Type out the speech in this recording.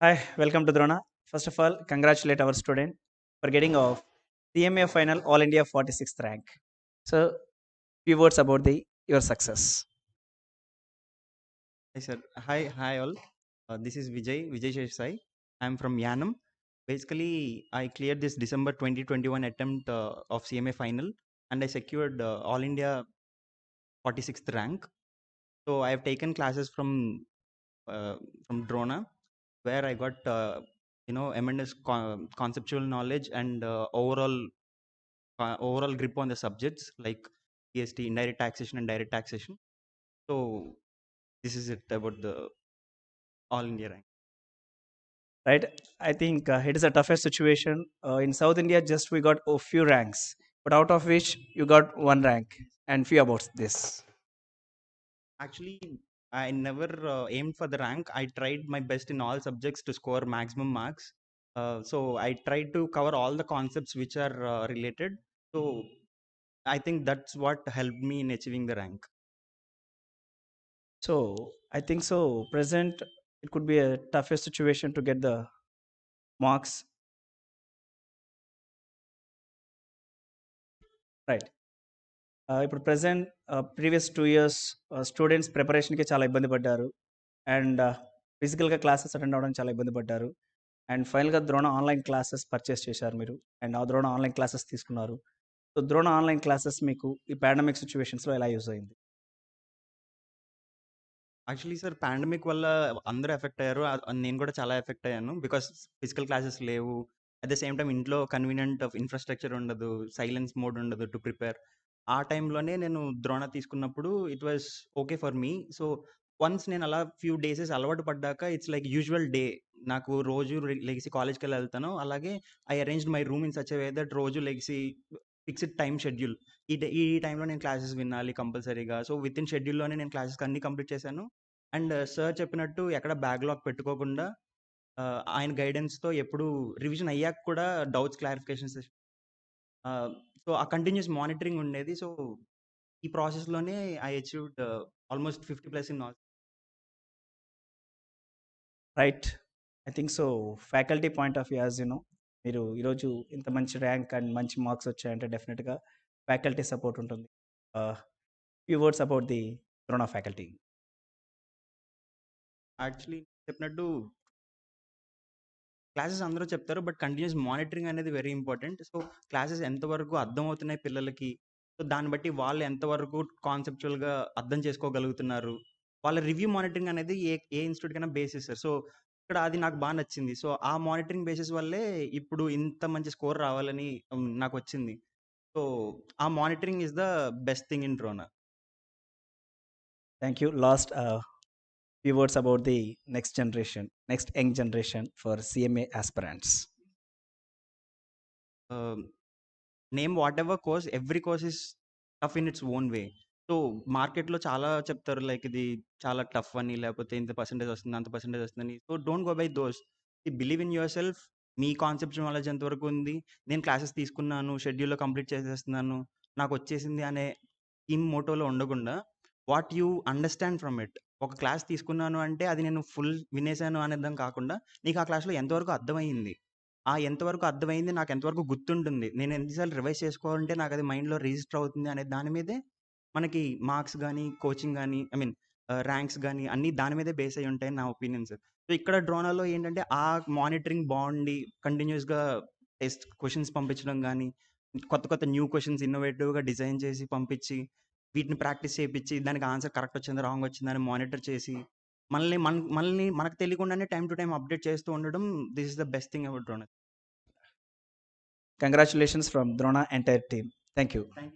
Hi, welcome to Drona. First of all, congratulate our student for getting of CMA final All India 46th rank. So, few words about the your success. Hi sir. Hi all. This is Vijay Shesai. I'm from Yanam. Basically, I cleared this December 2021 attempt of CMA final, and I secured All India 46th rank. So I have taken classes uh, from Drona, where I got tremendous conceptual knowledge and overall grip on the subjects like GST, indirect taxation, and direct taxation. So this is it about the All India rank. Right? I think it is a toughest situation. In South India, just we got a few ranks, but out of which you got one rank. And few about this. Actually, I never aimed for the rank. I tried my best in all subjects to score maximum marks. So I tried to cover all the concepts which are related. So I think that's what helped me in achieving the rank. So, I think so. Present, it could be a toughest situation to get the marks. Right. ఇప్పుడు present previous 2 years students ప్రిపరేషన్కి చాలా ఇబ్బంది పడ్డారు and ఫిజికల్గా classes attend అవ్వడానికి చాలా ఇబ్బంది పడ్డారు and ఫైనల్గా ద్రోణ ఆన్లైన్ క్లాసెస్ పర్చేస్ చేశారు మీరు అండ్ ఆ ద్రోణ ఆన్లైన్ క్లాసెస్ తీసుకున్నారు సో ద్రోణ ఆన్లైన్ క్లాసెస్ మీకు ఈ పాండమిక్ సిచ్యువేషన్స్లో ఎలా యూజ్ అయింది యాక్చువల్లీ సార్ పాండమిక్ వల్ల అందరూ ఎఫెక్ట్ అయ్యారు. నేను కూడా చాలా ఎఫెక్ట్ అయ్యాను. బికాస్ ఫిజికల్ క్లాసెస్ లేవు. అట్ ద సేమ్ టైమ్ ఇంట్లో కన్వీనియంట్ ఇన్‌ఫ్రాస్ట్రక్చర్ ఉండదు. సైలెన్స్ మోడ్ ఉండదు టు ప్రిపేర్. ఆ టైంలోనే నేను ద్రోణ తీసుకున్నప్పుడు it was okay for me. So, once నేను అలా ఫ్యూ డేసెస్ అలవాటు పడ్డాక ఇట్స్ లైక్ యూజువల్ డే. నాకు రోజు లెగిసి కాలేజ్‌కెళ్ళి ఎళ్తాను. అలాగే I arranged my room in such a way that రోజు లెగిసి ఫిక్స్డ్ టైమ్ షెడ్యూల్. ఈ టైంలో నేను క్లాసెస్ వినాలి కంపల్సరీగా. సో, వితిన్ షెడ్యూల్‌లోనే నేను క్లాసెస్ అన్నీ కంప్లీట్ చేశాను. అండ్ సార్ చెప్పినట్టు ఎక్కడ బ్యాక్‌లాగ్ పెట్టుకోకుండా ఆయన గైడెన్స్‌తో ఎప్పుడు రివిజన్ అయ్యాక కూడా డౌట్స్ క్లారిఫికేషన్ ఆహ్, సో, ఆ కంటిన్యూయస్ మానిటరింగ్ ఉండేది. సో, ఈ ప్రాసెస్‌లోనే I achieved almost 50 plus in all. Right I think so faculty point of view as మీరు ఈరోజు ఇంత మంచి ర్యాంక్ అండ్ మంచి మార్క్స్ వచ్చాయంటే డెఫినెట్గా ఫ్యాకల్టీ సపోర్ట్ ఉంటుంది few words about the Drona faculty actually చెప్పినట్టు క్లాసెస్ అందరూ చెప్తారు. బట్ కంటిన్యూయస్ మానిటరింగ్ అనేది వెరీ ఇంపార్టెంట్. సో, క్లాసెస్ ఎంతవరకు అర్థమవుతున్నాయి పిల్లలకి. సో, దాన్ని బట్టి వాళ్ళు ఎంతవరకు కాన్సెప్చువల్‌గా అర్థం చేసుకోగలుగుతున్నారు. వాళ్ళ రివ్యూ మానిటరింగ్ అనేది ఏ ఇన్‌స్టిట్యూట్‌కైనా బేసిస్ సార్. సో, ఇక్కడ అది నాకు బా నచ్చింది. సో, ఆ మానిటరింగ్ బేసిస్ వల్లే ఇప్పుడు ఇంత మంచి స్కోర్ రావాలని నాకొచ్చింది. సో, ఆ monitoring is the best thing in drone. Thank you last few words about the next young generation for CMA aspirants. Name whatever course, every course is tough in its own way. So, మార్కెట్‌లో చాలా చెప్తారు like ఇది చాలా tough అని, లేకపోతే ఇంత percentage వస్తుంది, అంత పర్సెంటేజ్ వస్తుందని. So, don't go by those. Believe in your self. Me concept knowledge ఎంతవరకు ఉంది, నేను క్లాసెస్ తీసుకున్నాను, షెడ్యూల్‌లో కంప్లీట్ చేసేస్తున్నాను, నాకొచ్చేసింది అనే మోటోలో ఉండకుండా, what you understand from it. ఒక క్లాస్ తీసుకున్నాను అంటే అది నేను ఫుల్ వినేసాను అనేదాం కాకుండా, నీకు ఆ క్లాస్‌లో ఎంతవరకు అర్థమయింది? ఎంతవరకు అర్థమైంది, నాకు ఎంతవరకు గుర్తుంటుంది, నేను ఎన్ని సార్లు రివైజ్ చేసుకోవాలంటే నాకది మైండ్‌లో రిజిస్టర్ అవుతుంది అనే దాని మీదే మనకి మార్క్స్ గానీ, కోచింగ్ గానీ, ఐ మీన్ ర్యాంక్స్ గానీ అన్నీ దాని మీదే బేస్ అయ్యి ఉంటాయని నా ఒపీనియన్ సార్. సో, ఇక్కడ డ్రోనాలో ఏంటంటే ఆ మానిటరింగ్ బావుండి కంటిన్యూయస్‌గా టెస్ట్ క్వెషన్స్ పంపించడం గానీ, కొత్త కొత్త న్యూ క్వెషన్స్ ఇన్నోవేటివ్‌గా డిజైన్ చేసి పంపించి, వీటిని ప్రాక్టీస్ చేపిచ్చి, దానికి ఆన్సర్ కరెక్ట్ వచ్చిందా, రాంగ్ వచ్చిందా అని మానిటర్ చేసి, మనల్ని మనకు తెలియకుండానే టైమ్ టు టైమ్ అప్డేట్ చేస్తూ ఉండడం, this is the best thing about drone. Congratulations from Drona entire team. Thank you. Thank